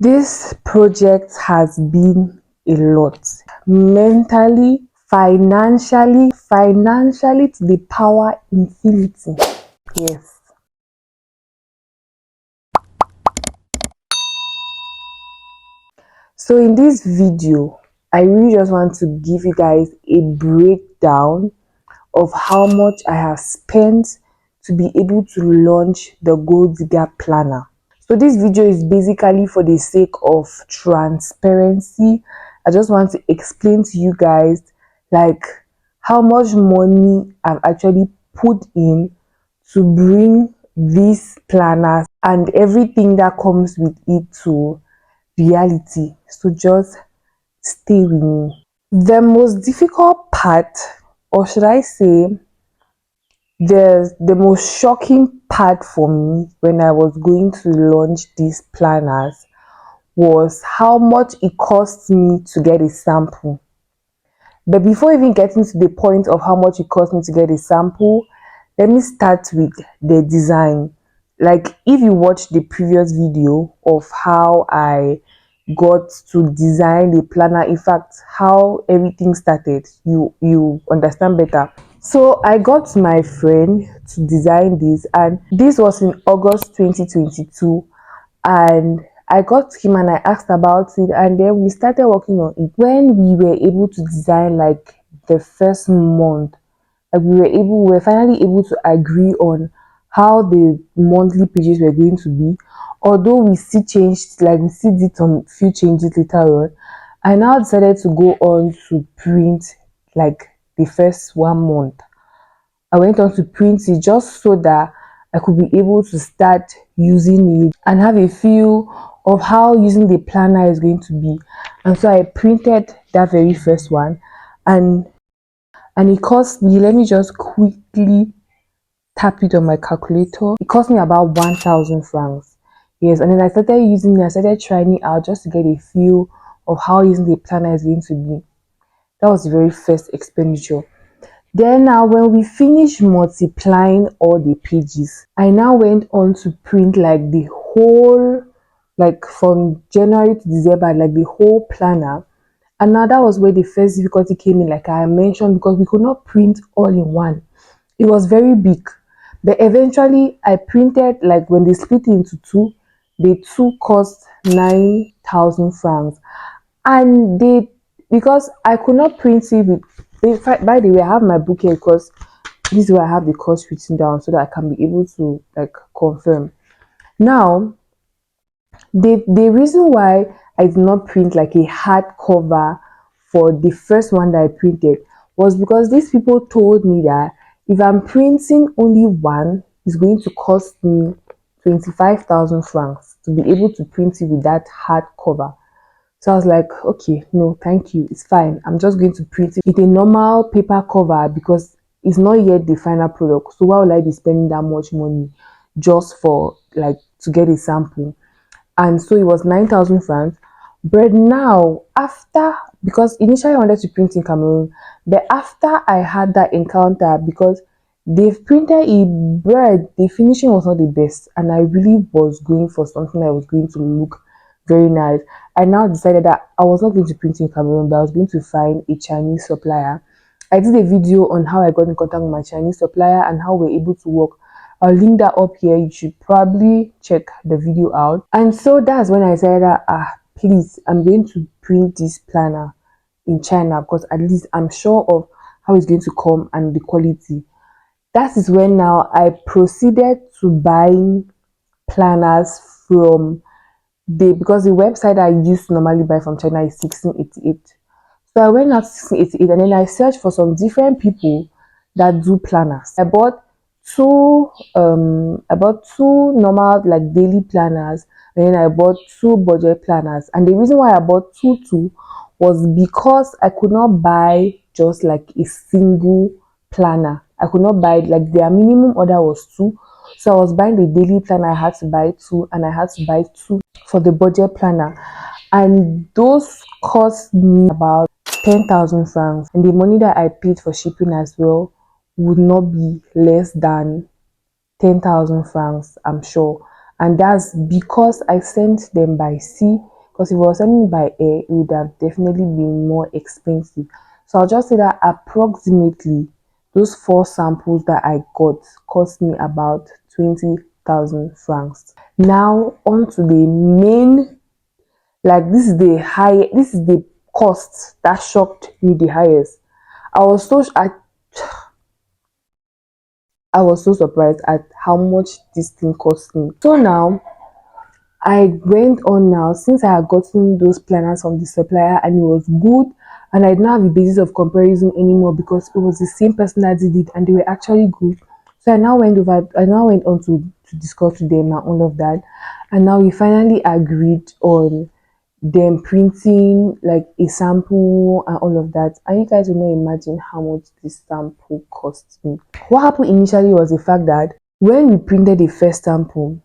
This project has been a lot, mentally, financially to the power infinity. Yes. So in this video, I really just want to give you guys a breakdown of how much I have spent to be able to launch the Gold Digger Planner. So this video is basically for the sake of transparency. I just want to explain to you guys like how much money I've actually put in to bring these planners and everything that comes with it to reality. So just stay with me. The most difficult part, or should I say the most shocking part for me when I was going to launch these planners, was how much it cost me to get a sample. But before even getting to the point of how much it cost me to get a sample, let me start with the design. Like if you watch the previous video of how I got to design the planner, in fact how everything started, you understand better. So I got my friend to design this, and this was in August 2022, and I got him and I asked about it, and then we started working on it. When we were able to design like the first month, like we were finally able to agree on how the monthly pages were going to be. Although we still changed, like we still did some few changes later on, I now decided to go on to print like the first 1 month. I went on to print it just so that I could be able to start using it and have a feel of how using the planner is going to be. And so I printed that very first one, and it cost me, let me just quickly tap it on my calculator. It cost me about 1,000 francs. Yes, and then I started using it, I started trying it out just to get a feel of how using the planner is going to be. That was the very first expenditure. Then now when we finished multiplying all the pages, I now went on to print like the whole, like from January to December, like the whole planner. And now that was where the first difficulty came in, like I mentioned, because we could not print all in one. It was very big. But eventually I printed, like when they split it into two, the two cost 9,000 francs. And they, because I could not print it with, by the way, I have my book here because this is where I have the cost written down so that I can be able to like confirm. Now, the reason why I did not print like a hardcover for the first one that I printed was because these people told me that if I'm printing only one, it's going to cost me 25,000 francs to be able to print it with that hardcover. So I was like, okay, no, thank you, it's fine. I'm just going to print it with a normal paper cover because it's not yet the final product. So why would I be spending that much money just for like to get a sample? And so it was 9,000 francs. But now, after, because initially I wanted to print in Cameroon, but after I had that encounter, because they've printed a bread, the finishing was not the best, and I really was going for something that was going to look very nice. I now decided that I was not going to print in Cameroon, but I was going to find a Chinese supplier. I did a video on how I got in contact with my Chinese supplier and how we're able to work. I'll link that up here. You should probably check the video out. And so that's when I said that, please, I'm going to print this planner in China because at least I'm sure of how it's going to come and the quality. That is when now I proceeded to buying planners from because the website I used to normally buy from China is 1688. So I went out to 1688 and then I searched for some different people that do planners. Two I bought two normal like daily planners, and then I bought two budget planners. And the reason why I bought two was because I could not buy just like a single planner. I could not buy, like their minimum order was two. So I was buying the daily planner, I had to buy two, and I had to buy two for the budget planner. And those cost me about 10,000 francs. And the money that I paid for shipping as well would not be less than 10,000 francs, I'm sure. and that's because I sent them by sea. Because if I was sending by air, it would have definitely been more expensive. So I'll just say that approximately those four samples that I got cost me about 20,000 francs. Now on to the main, like this is the cost that shocked me the highest. I was so I was so surprised at how much this thing cost me. So now I went on now since I had gotten those planners from the supplier and it was good, and I didn't have a basis of comparison anymore because it was the same person that did it and they were actually good. So I now went on to discuss with them and all of that. And now we finally agreed on them printing like a sample and all of that. And you guys will not imagine how much this sample cost me. What happened initially was the fact that when we printed the first sample,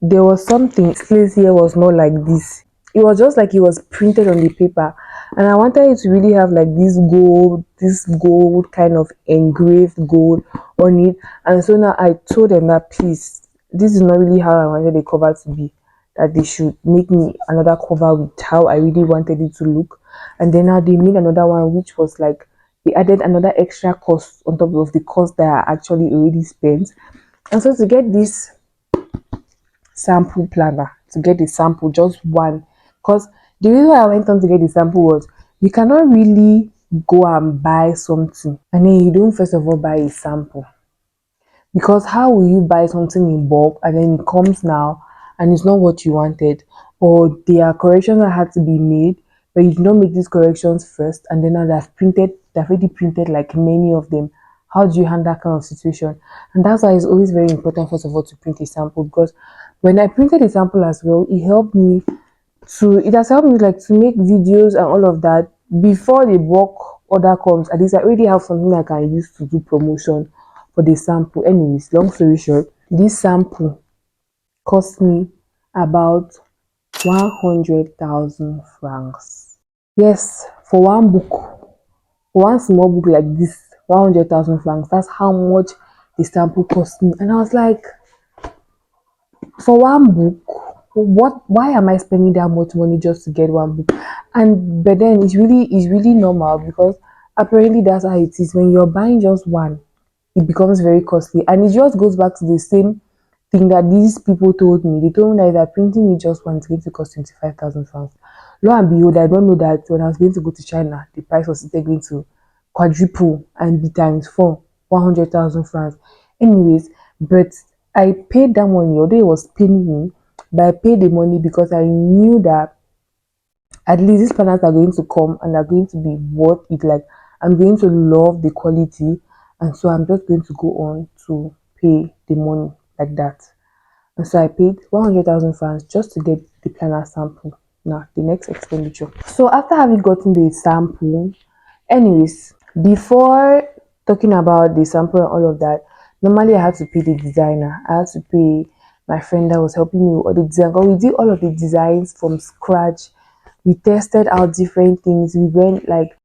there was something place here was not like this. It was just like it was printed on the paper, and I wanted it to really have like this gold kind of engraved gold on it. And so now I told them that please, this is not really how I wanted the cover to be, that they should make me another cover with how I really wanted it to look. And then now they made another one which was like they added another extra cost on top of the cost that I actually already spent. And so to get this sample planner, to get the sample, just one, because the reason why I went on to get the sample was you cannot really go and buy something and then you don't first of all buy a sample, because how will you buy something in bulk and then it comes now and it's not what you wanted, or there are corrections that had to be made but you did not make these corrections first, and then now they've already printed like many of them. How do you handle that kind of situation? And that's why it's always very important first of all to print a sample, because when I printed a sample as well, it has helped me like to make videos and all of that before the bulk order comes. At least I already have something I can use to do promotion for the sample. Anyways, long story short, this sample cost me about 100,000 francs. Yes, for one book, for one small book like this, 100,000 francs. That's how much the sample cost me. And I was like, for one book, why am I spending that much money just to get one book? And but then it's really normal, because apparently that's how it is. When you're buying just one, it becomes very costly, and it just goes back to the same thing that these people told me. They told me that they're printing me just one is going to cost 25,000 francs. Lo and behold, I don't know that when I was going to go to China, the price was still going to quadruple and be times four, 100,000 francs. Anyways, but I paid that money, although it was paying me, but I paid the money because I knew that at least these planners are going to come and are going to be worth it. Like, I'm going to love the quality, and so I'm just going to go on to pay the money like that. And so I paid 100,000 francs just to get the planner sample. Now, the next expenditure. So after having gotten the sample, anyways, before talking about the sample and all of that, normally I had to pay the designer. I had to pay my friend that was helping me with all the design. Because we did all of the designs from scratch. We tested out different things. We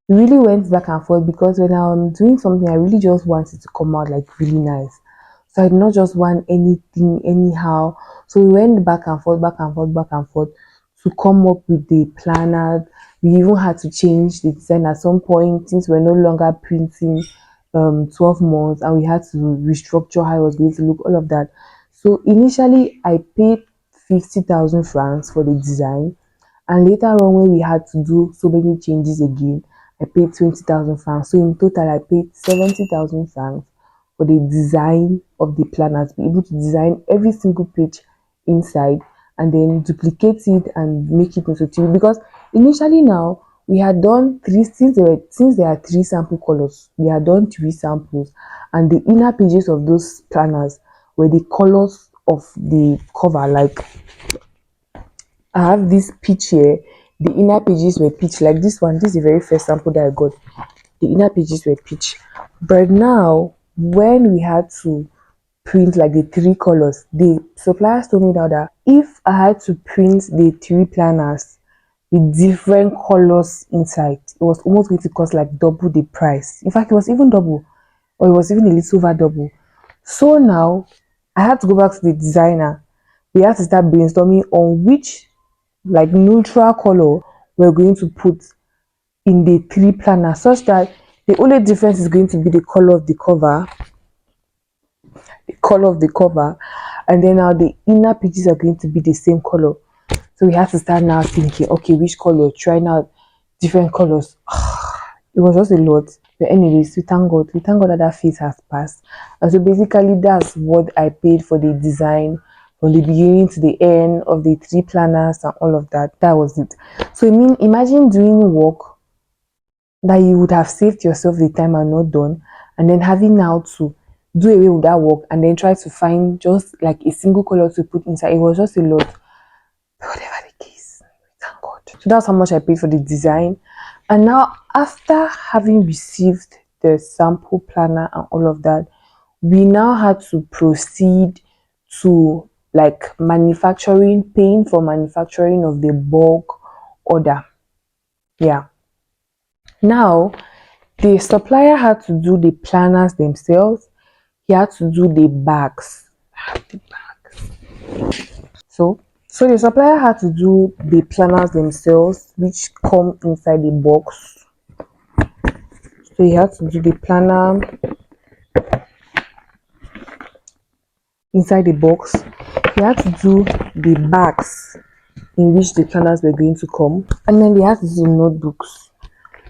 really went back and forth, because when I'm doing something, I really just want it to come out like really nice. So I did not just want anything anyhow. So we went back and forth, back and forth, back and forth to come up with the planner. We even had to change the design at some point, since we're no longer printing 12 months, and we had to restructure how it was going to look, all of that. So initially I paid 50,000 francs for the design, and later on when we had to do so many changes again, I paid 20,000 francs. So in total I paid 70,000 francs for the design of the planner, to be able to design every single page inside and then duplicate it and make it into three. Because initially now we had done three, since there are three sample colors, we had done three samples, and the inner pages of those planners were the colors of the cover. Like, I have this peach here, the inner pages were peach. Like this one, this is the very first sample that I got, the inner pages were peach. But now when we had to print like the three colors, the suppliers told me now that if I had to print the three planners with different colors inside, it was almost going to cost like double the price. In fact, it was even double, or it was even a little over double. So now I had to go back to the designer we had to start brainstorming on which like neutral color we're going to put in the three planner, such that the only difference is going to be the color of the cover, and then now the inner pages are going to be the same color. So we have to start now thinking, okay, which color, trying out different colors. It was just a lot. But anyways, we thank God that that phase has passed. And so basically that's what I paid for the design from the beginning to the end of the three planners and all of that. That was it. So I mean, imagine doing work that you would have saved yourself the time and not done, and then having now to do away with that work and then try to find just like a single color to put inside. It was just a lot. But whatever the case, thank God. So that's how much I paid for the design. And now, after having received the sample planner and all of that, we now had to proceed to like manufacturing, paying for manufacturing of the bulk order. Yeah. Now, the supplier had to do the planners themselves. He had to do the bags. The bags. So the supplier had to do the planners themselves, which come inside the box. So he had to do the planner inside the box. He had to do the bags in which the planners were going to come, and then they had to do the notebooks.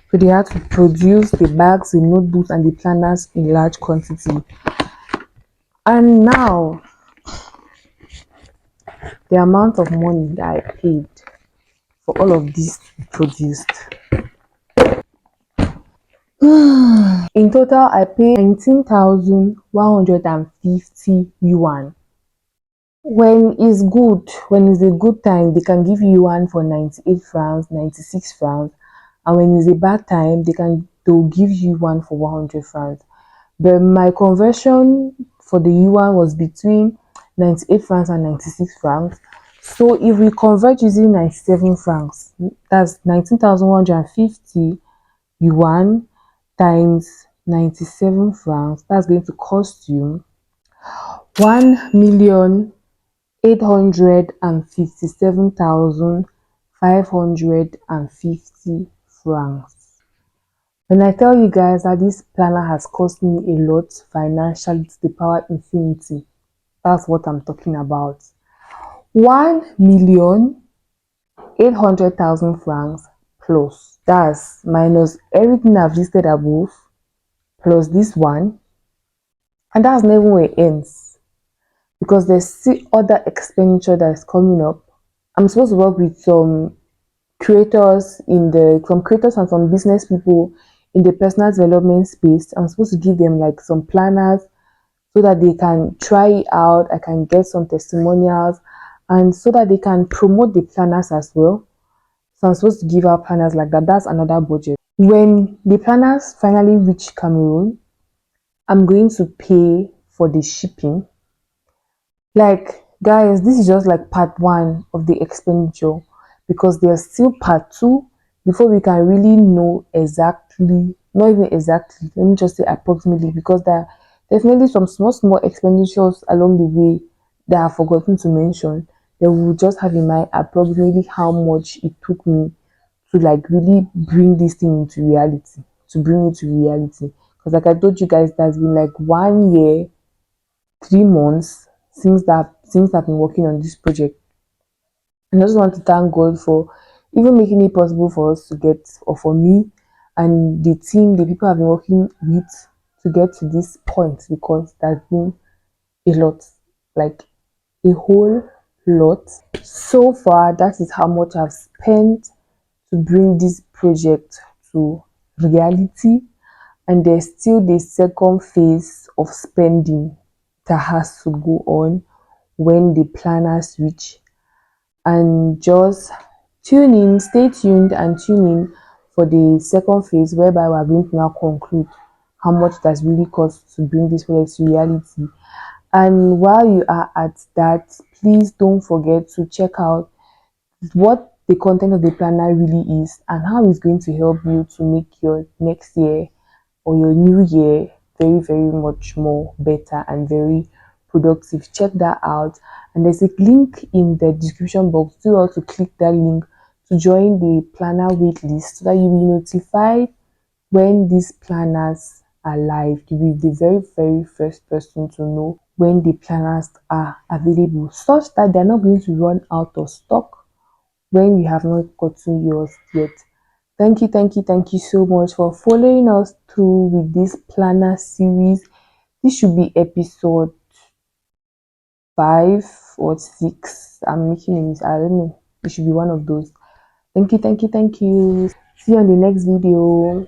So they had to produce the bags, the notebooks, and the planners in large quantity. And now, the amount of money that I paid for all of this produced. In total, I paid 19,150 yuan. When it's a good time, they can give you yuan for 98 francs, 96 francs. And when it's a bad time, they'll give you yuan for 100 francs. But my conversion for the yuan was between 98 francs and 96 francs. So if we convert using 97 francs, that's 19,150 yuan times 97 francs, that's going to cost you 1,857,550 francs. When I tell you guys that this planner has cost me a lot financially to the power infinity, that's what I'm talking about. 1,800,000 francs plus. That's minus everything I've listed above, plus this one. And that's not even where it ends, because there's still other expenditure that is coming up. I'm supposed to work with some creators and some business people in the personal development space. I'm supposed to give them like some planners so that they can try it out. I can get some testimonials, and so that they can promote the planners as well. So I'm supposed to give out planners like that. That's another budget. When the planners finally reach Cameroon, I'm going to pay for the shipping. Like, guys, this is just like part one of the expenditure, because there's still part two before we can really know exactly, not even exactly, let me just say approximately, because there are definitely some small expenditures along the way that I've forgotten to mention. That we will just have in mind approximately how much it took me to like really bring this thing into reality, to bring it to reality. Because like I told you guys, that's been like 1 year, 3 months since I've been working on this project. And I just want to thank God for even making it possible for us to get, or for me and the team, the people I've been working with, to get to this point, because there's been a lot, like a whole lot. So far, that is how much I've spent to bring this project to reality. And there's still the second phase of spending that has to go on when the planners reach. And just stay tuned and tune in for the second phase, whereby we're going to now conclude how much that's really cost to bring this project to reality. And while you are at that, please don't forget to check out what the content of the planner really is and how it's going to help you to make your next year or your new year very, very much more better and very productive. Check that out. And there's a link in the description box. Do also click that link to join the planner wait list so that you'll be notified when these planners are live. You'll be the very, very first person to know when the planners are available, such that they're not going to run out of stock when you have not gotten yours yet. Thank you so much for following us through with this planner series. This should be episode 5 or 6. I'm making a mistake. I don't know. It should be one of those. Thank you. See you on the next video.